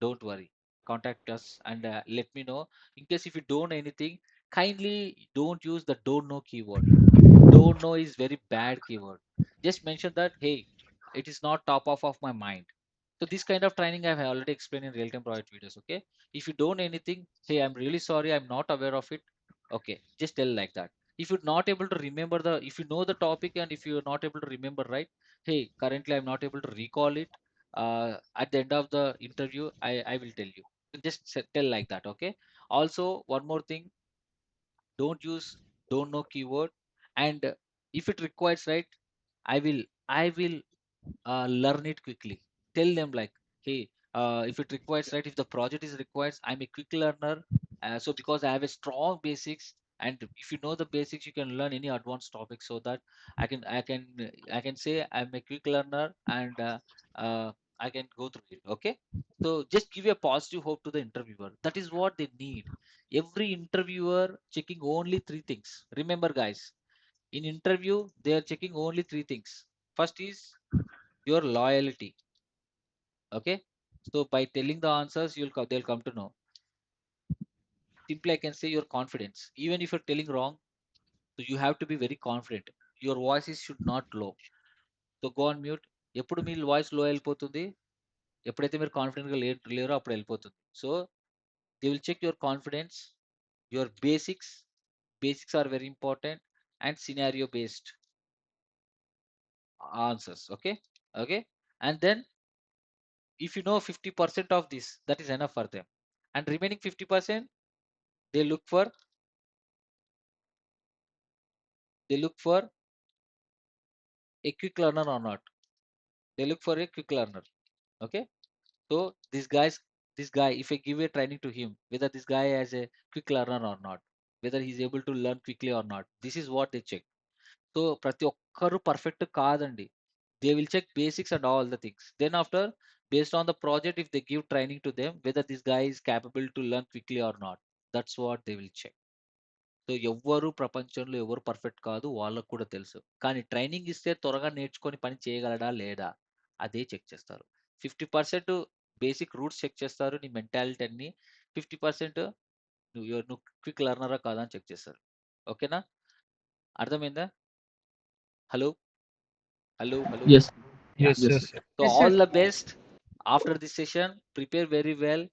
Don't worry. Contact us and let me know. In case if you don't know anything, kindly don't use the don't know keyword. Don't know is very bad keyword. Just mention that, hey, it is not top of my mind. So this kind of training I have already explained in real-time project videos. Okay. If you don't anything, hey, I'm really sorry, I'm not aware of it. Okay, just tell like that. If you're not able to remember if you know the topic and if you're not able to remember, right? Hey, currently I'm not able to recall it. At the end of the interview, I will tell you. Just tell like that. Okay. Also, one more thing, don't use don't know keyword. And if it requires, right, I will learn it quickly. Tell them like, hey, if it requires, right, if the project is requires, I'm a quick learner. So because I have a strong basics, and if you know the basics, you can learn any advanced topic. So that I can say I'm a quick learner, and I can go through it. Okay. So just give a positive hope to the interviewer. That is what they need. Every interviewer checking only three things. Remember, guys, in interview they are checking only three things. First is your loyalty. Okay. So by telling the answers, they'll come to know. Simply, I can say your confidence. Even if you're telling wrong, so you have to be very confident. Your voice should not low. So go on mute. ఎప్పుడు మీ voice లో వెళ్ళిపోతుంది? ఎప్పుడైతే మీరు confident గా లేరో అప్పుడు వెళ్ళిపోతుంది. So they will check your confidence, your basics. Basics are very important, and scenario based answers. Okay. Okay. And then if you know 50% of this, that is enough for them. And remaining 50%, they look for they look for a quick learner or not. They look for a quick learner. Okay. So this guy, if I give a training to him, whether this guy has a quick learner or not, whether he's able to learn quickly or not, this is what they check. So ప్రతి ఒక్కరు perfect కాదండి. They will check basics and all the things. Then after, based on the project, if they give training to them, whether this guy is capable to learn quickly or not, that's what they will check. So ఎవ్వరు ప్రపంచంలో ఎవరు perfect కాదు, వాళ్ళకు కూడా తెలుసు. కానీ training ఇస్తే త్వరగా నేర్చుకొని పని చేయగలడా లేదా, అదే చెక్ చేస్తారు. 50% బేసిక్ రూట్స్ చెక్ చేస్తారు, నీ మెంటాలిటీ అన్ని. 50% నువ్వు క్విక్ లెర్నరా కాదా అని చెక్ చేస్తారు. ఓకేనా? అర్థమైందా? Hello, hello, hello. Yes. Yeah. Yes, yes. So all the best. After this session, prepare very well.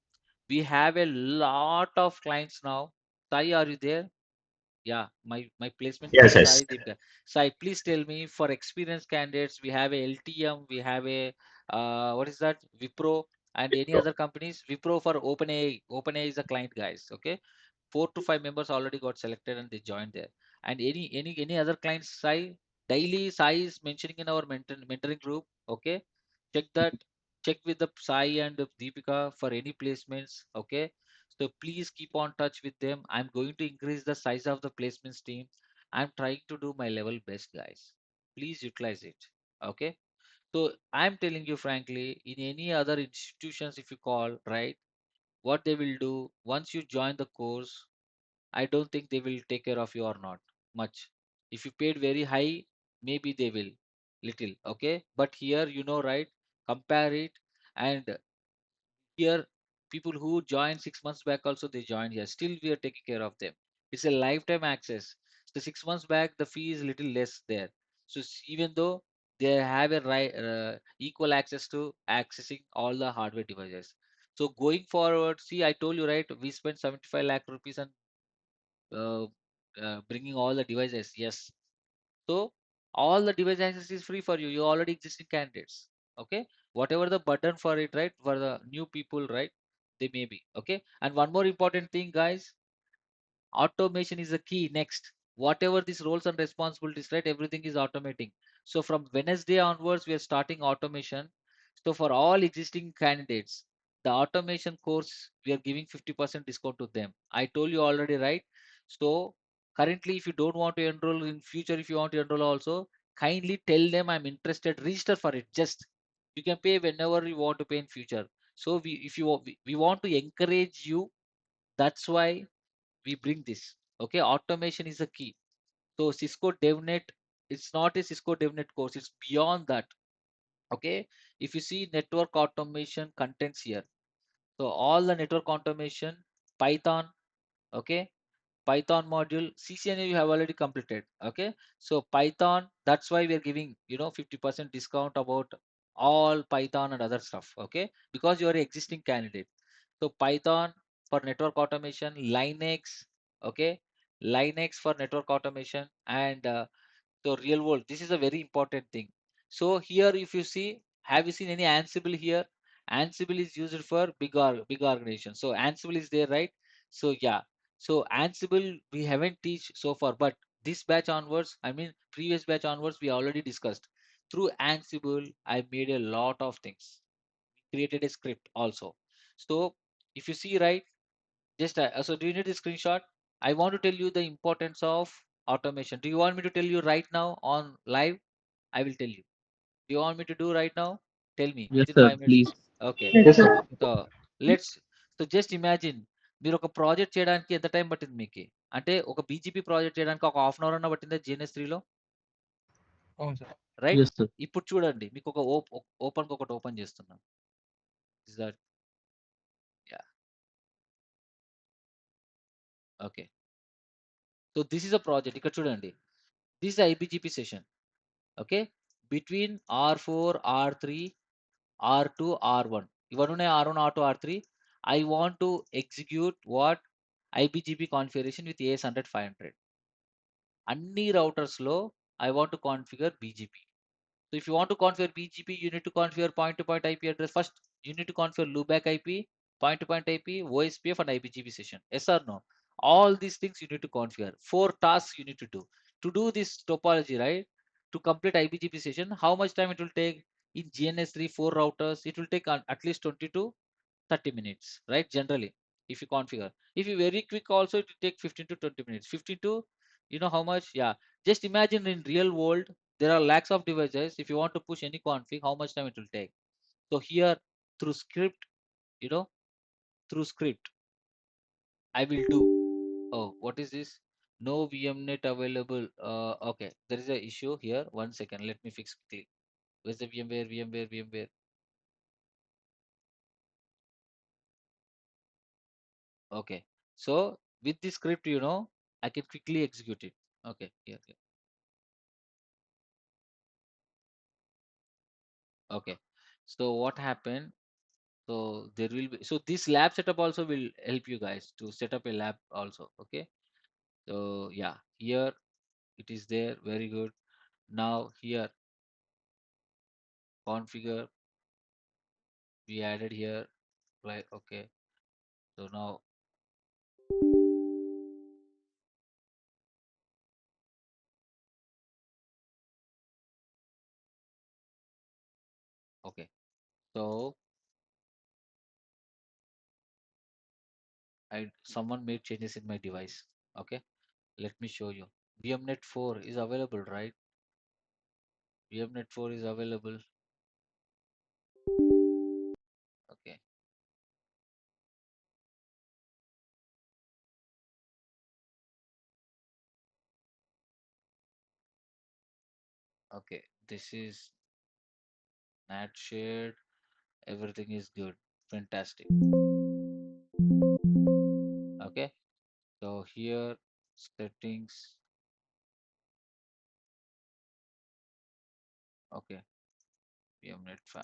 We have a lot of clients now. Sai, are you there? Yeah, my placement Yes, coach yes. Sai Deepika. Sai, please tell me, for experienced candidates, we have a LTM, we have a what is that? Wipro, and any So, other companies. Wipro for OpenAI. OpenAI is a client, guys. Okay, 4 to 5 members already got selected and they joined there. And any other clients, Sai, daily Sai is mentioning in our mentoring group. Okay, check that. Check with the Sai and Deepika for any placements. Okay, so please keep on touch with them. I'm going to increase the size of the placements team. I'm trying to do my level best, guys. Please utilize it. Okay. So I'm telling you frankly, in any other institutions, if you call, right, what they will do once you join the course, I don't think they will take care of you or not much. If you paid very high, maybe they will little. Okay. But here, right, compare it. And here, people who joined 6 months back also they joined here. Still, we are taking care of them. It's a lifetime access. The 6 months back, the fee is little less there. So even though they have a right equal access to accessing all the hardware devices. So going forward, see, I told you, right, we spent 75 lakh rupees on uh, bringing all the devices. Yes. So all the device access is free for you. You already existing candidates. Okay. Whatever the button for it, right? For the new people, right? They may be. Okay. And one more important thing, guys, automation is the key next. Whatever these roles and responsibilities, right? Everything is automating. So from Wednesday onwards, we are starting automation. So for all existing candidates, the automation course, we are giving 50% discount to them. I told you already, right? So currently, if you don't want to enroll in future, if you want to enroll also, kindly tell them I'm interested, register for it. Just you can pay whenever you want to pay in future. So if you we want to encourage you, that's why we bring this. Okay, automation is a key. So Cisco DevNet, it's not a Cisco DevNet course, it's beyond that. Okay, if you see network automation contents here, so all the network automation, Python, okay, Python module, CCNA you have already completed. Okay. So Python, that's why we are giving, 50% discount about all Python and other stuff. Okay. Because you are an existing candidate. So Python for network automation, Linux, okay. Linux for network automation, and so real world, this is a very important thing. So here, if you see, have you seen any Ansible here? Ansible is used for big organization. So Ansible is there, right? So yeah. So Ansible we haven't teach so far, but this batch onwards, I mean previous batch onwards, we already discussed. Through Ansible, I made a lot of things. Created a script also. So if you see, right, just so do you need a screenshot? I want to tell you the importance of automation. Do you want me to tell you right now on live? I will tell you. Do you want me to do right now? Tell me Yes, within sir. 5 minutes. Please. Okay. Yes, sir. So let's so just imagine మీరు ఒక project చేయడానికి ఎంత time పట్టింది మీకు అంటే ఒక BGP project చేయడానికి ఒక హాఫ్ అన్ అవర్ అన్న పట్టిందా జిఎన్ఎస్ 3లో అవును సార్. Right Yes, sir. ఇప్పుడు చూడండి మీకు ఒక ఓపెన్ ఒకటి ఓపెన్ చేస్తున్నాను is that yeah okay so this is a project ఇక్కడ చూడండి this is IBGP session okay between R4 R3 R2 R1 ఇవన్నీ ఉన్నాయి R1 R2 R3 I want to execute what IBGP configuration with AS100 500 అన్ని routers లో I want to configure BGP. So if you want to configure BGP, you need to configure point-to-point IP address. First, you need to configure loopback IP, point-to-point IP, OSPF, and IPGP session. Yes or no? All these things you need to configure. 4 tasks you need to do. To do this topology, right? To complete IPGP session, how much time it will take? In GNS3 4 routers, it will take at least 20 to 30 minutes, right? Generally, if you configure. If you very quick also, it will take 15 to 20 minutes. 15 to, you know how much? Yeah. Just imagine in real world, there are lakhs of devices. If you want to push any config, how much time it will take? So here, through script, you know, through script, I will do. Oh, what is this? No VMnet available. Okay, there is a issue here. 1 second, let me fix quickly. Where's the VMware? Okay. So with this script, I can quickly execute it. Okay, here. Okay. So what happened? So there will be, so this lab setup also will help you guys to set up a lab also. Okay. So yeah, here it is there. Very good. Now here configure we added here. Right. Okay. So now, okay. So someone made changes in my device. Okay. Let me show you. VMnet 4 is available, right? VMnet 4 is available. Okay. Okay. This is NAT shared. Everything is good. Fantastic. Okay. So here settings. Okay. VMnet 5.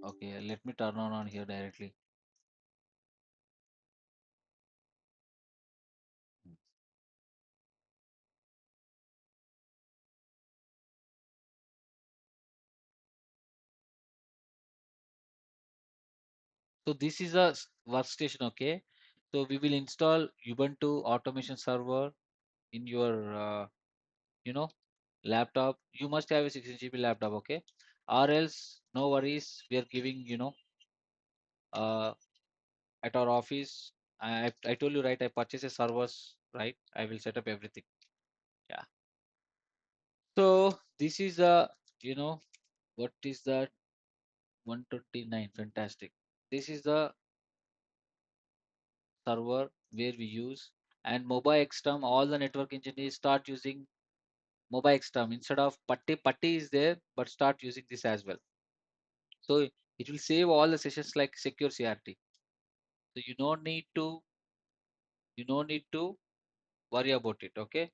Okay. Let me turn on here directly. So this is a workstation. Okay. So we will install Ubuntu automation server in your, you know, laptop. You must have a 16 GB laptop. Okay. Or else, no worries. We are giving, uh, at our office. I told you, right? I purchase a servers, right? I will set up everything. Yeah. So this is a, what is that? 129. Fantastic. This is the server where we use, and mobile xterm. All the network engineers start using mobile xterm instead of putty. Putty is there, but start using this as well. So It will save all the sessions like secure CRT. So you don't need to worry about it. Okay.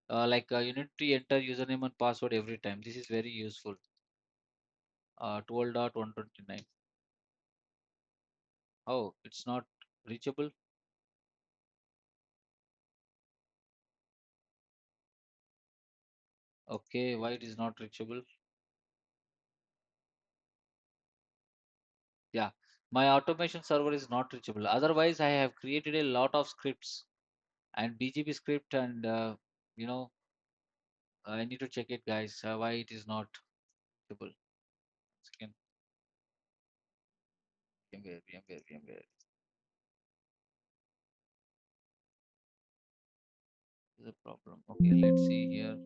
You need to enter username and password every time. This is very useful. 12.129. Oh, it's not reachable. Okay, why it is not reachable? Yeah, my automation server is not reachable. Otherwise, I have created a lot of scripts and BGP script, and you know, I need to check it, guys. Why it is not reachable? Second, VMware. Is a problem. Okay, let's see here.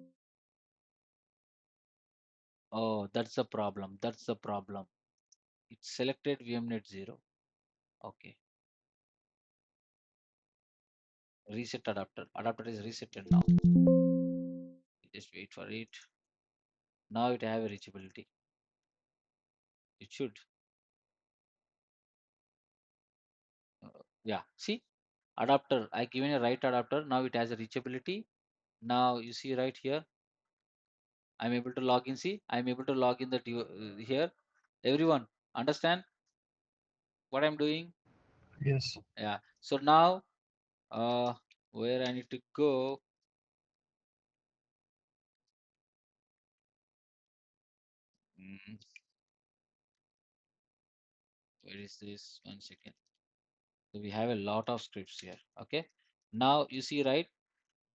Oh, that's the problem. That's the problem. It's selected VMnet 0. Okay, reset adapter. Adapter is resetted now. Just wait for it. Now it have a reachability. It should. Yeah, see, adapter. I given a right adapter. Now it has a reachability. Now you see right here. I'm able to log in. See, I'm able to log in the here. Everyone understand what I'm doing? Yes. Yeah. So now, where I need to go? Mm, where is this? 1 second. So we have a lot of scripts here. Okay. Now you see right.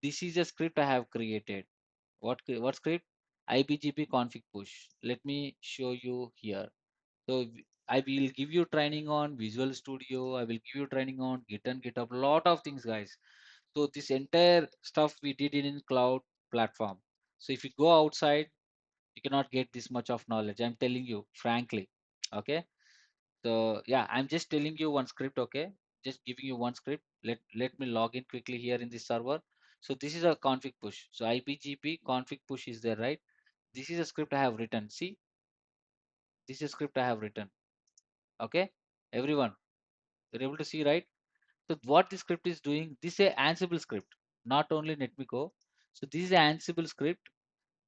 This is a script I have created. What script? IBGP config push. Let me show you here. So I will give you training on Visual Studio. I will give you training on Git and GitHub. Lot of things, guys. So this entire stuff we did it in cloud platform. So if you go outside, you cannot get this much of knowledge. I'm telling you frankly. Okay. So yeah, I'm just telling you one script. Okay. Just giving you one script. Let me log in quickly here in this server. So this is a config push. So IPGP config push is there, right? This is a script I have written. See, this is a script I have written. Okay. Everyone, you're able to see, right? So what this script is doing, this is a Ansible script, not only NetMiko. So this is an Ansible script.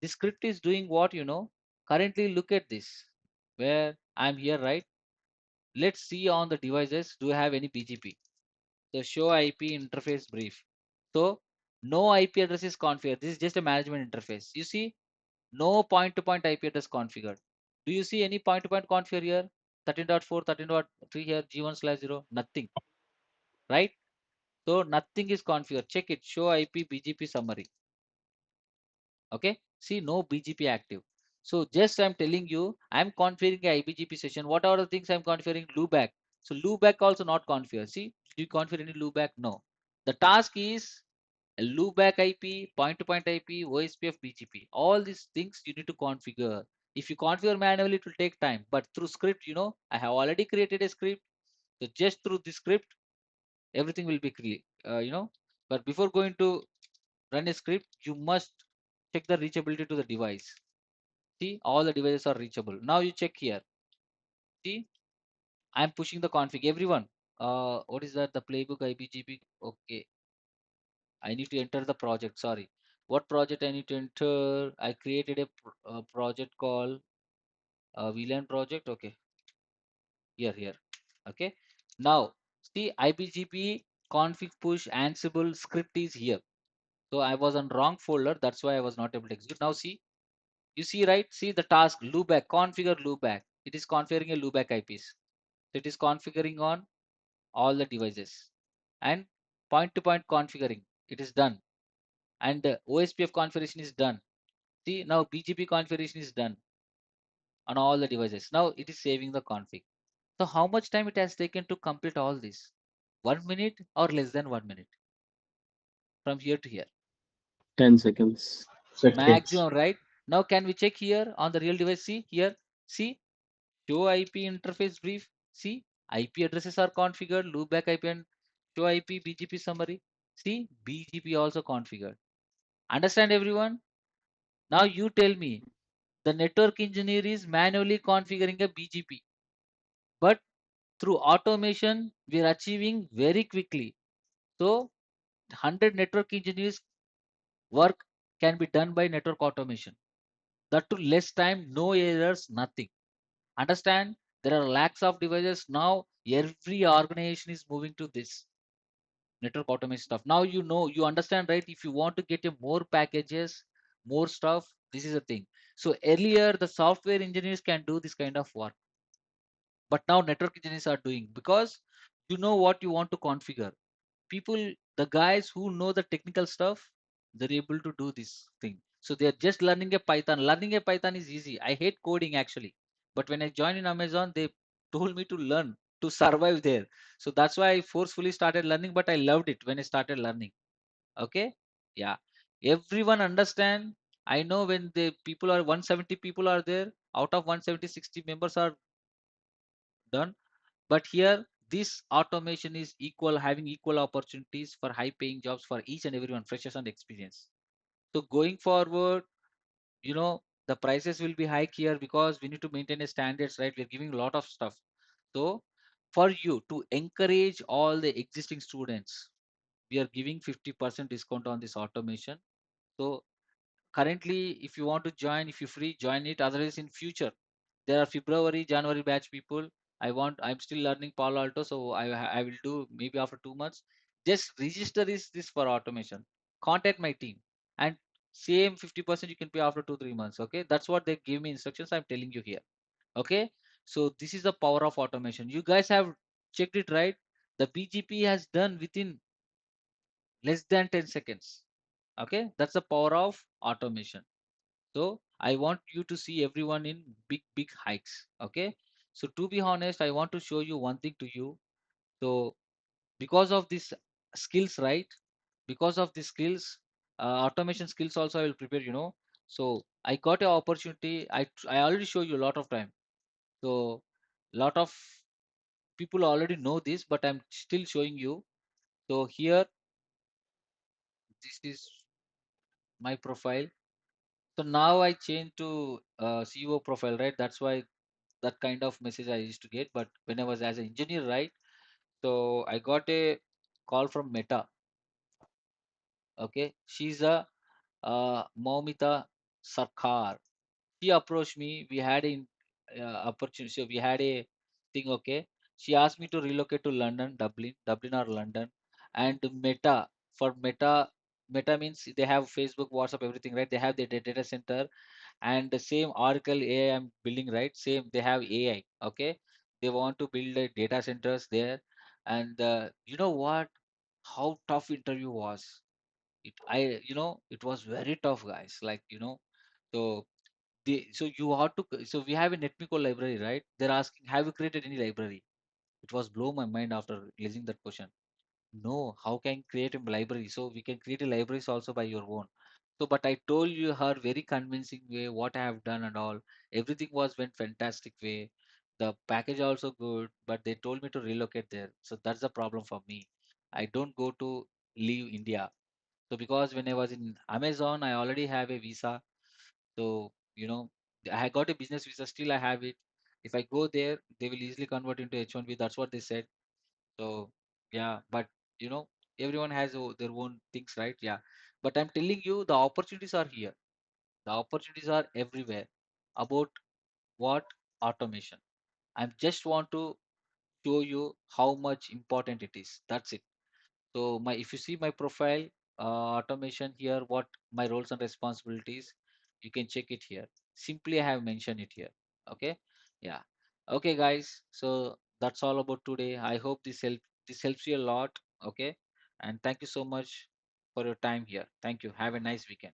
This script is doing what, currently look at this, where I'm here, right? Let's see on the devices, do I have any BGP? So show IP interface brief. So no IP address is configured. This is just a management interface. You see, no point-to-point IP address configured. Do you see any point-to-point configure here? 13.4, 13.3 here, G1/0, nothing, right? So nothing is configured. Check it. Show IP BGP summary. Okay. See, no BGP active. So just I'm telling you, I'm configuring a IBGP session. What are the things I'm configuring? Loopback. So loopback also not configured. See, do you configure any loopback? No. The task is a loopback IP, point-to-point IP, OSPF, BGP. All these things you need to configure. If you configure manually, it will take time. But through script, I have already created a script. So just through the script, everything will be clear. But before going to run a script, you must check the reachability to the device. See, all the devices are reachable. Now you check here. See, I'm pushing the config. Everyone, what is that? The playbook IBGP. Okay, I need to enter the project. Sorry, what project I need to enter? I created a project called VLAN project. Okay, here. Okay, now see IBGP config push Ansible script is here. So I was on wrong folder. That's why I was not able to execute. Now see, you see, right? See the task loopback, configure loopback. It is configuring a loopback IPs. So it is configuring on all the devices and point-to-point configuring. It is done. And OSPF configuration is done. See, now BGP configuration is done on all the devices. Now it is saving the config. So how much time it has taken to complete all this? 1 minute or less than 1 minute from here to here. 10 seconds. Seconds. Maximum, right? Now can we check here on the real device? See here. See, show IP interface brief. See, IP addresses are configured. Loopback IP and show IP BGP summary. See, BGP also configured. Understand, everyone? Now you tell me, the network engineer is manually configuring a BGP. but through automation, we are achieving very quickly. So 100 network engineers work can be done by network automation. That to less time, no errors, nothing. Understand? There are lakhs of devices now. Every organization is moving to this network automation stuff. Now you know, you understand, right? If you want to get a more packages, more stuff, this is a thing. So earlier, the software engineers can do this kind of work, but now network engineers are doing because you know what you want to configure. People, the guys who know the technical stuff, they're able to do this thing. So they're just learning a Python. Learning a Python is easy. I hate coding actually, but when I joined in Amazon, they told me to learn to survive there. So that's why I forcefully started learning, but I loved it when I started learning. Okay. Yeah, everyone understand. I know when the people are 170 people are there, out of 170, 60 members are done. But here, this automation is equal, having equal opportunities for high paying jobs for each and everyone, freshers and experience. So going forward, you know, the prices will be high here because we need to maintain a standards, right? We're giving a lot of stuff. So for you to encourage all the existing students, we are giving 50% discount on this automation. So currently, if you want to join, if you're free, join it. Otherwise, in future, there are February, January batch people. I'm still learning Palo Alto, so I will do maybe after 2 months. Just register this for automation. Contact my team, and same 50% you can pay after 2 3 months. Okay, that's what they give me instructions. I'm telling you here. Okay, so this is the power of automation. You guys have checked it, right? The BGP has done within less than 10 seconds. Okay, that's the power of automation. So I want you to see everyone in big hikes. Okay. So to be honest, I want to show you one thing to you. So because of these skills, right? Because of these skills, automation skills also I will prepare. So I got an opportunity. I already show you a lot of time. So lot of people already know this, but I'm still showing you. So here, this is my profile. So now I change to CEO profile, right? That's why that kind of message I used to get. But when I was as an engineer, right? So I got a call from Meta. Okay, she's a Maumita Sarkar. She approached me. We had an opportunity. So we had a thing. Okay, she asked me to relocate to London, Dublin or London, and Meta means they have Facebook, WhatsApp, everything, right? They have their data center and the same Oracle AI I'm building, right? Same, they have AI. Okay, they want to build a data centers there, and you know what? How tough interview was. It was very tough, guys. Like so you have to. So we have a NetMiko library, right? They're asking, have you created any library? It was blow my mind after listening that question. No, how can create a library? So we can create a libraries also by your own. So, but I told you her very convincing way what I have done and all. Everything was went fantastic way. The package also good, but they told me to relocate there. So that's the problem for me. I don't go to leave India. So because when I was in Amazon, I already have a visa. So I got a business visa. Still, I have it. If I go there, they will easily convert into H1B. That's what they said. So yeah, but you know, everyone has their own things, right? Yeah. But I'm telling you, the opportunities are here. The opportunities are everywhere. About what? Automation. I just want to show you how much important it is. That's it. So my if you see my profile, automation here, what my roles and responsibilities, you can check it here. Simply I have mentioned it here. Okay. Yeah. Okay, guys. So that's all about today. I hope this helps you a lot. Okay. And thank you so much for your time here. Thank you. Have a nice weekend.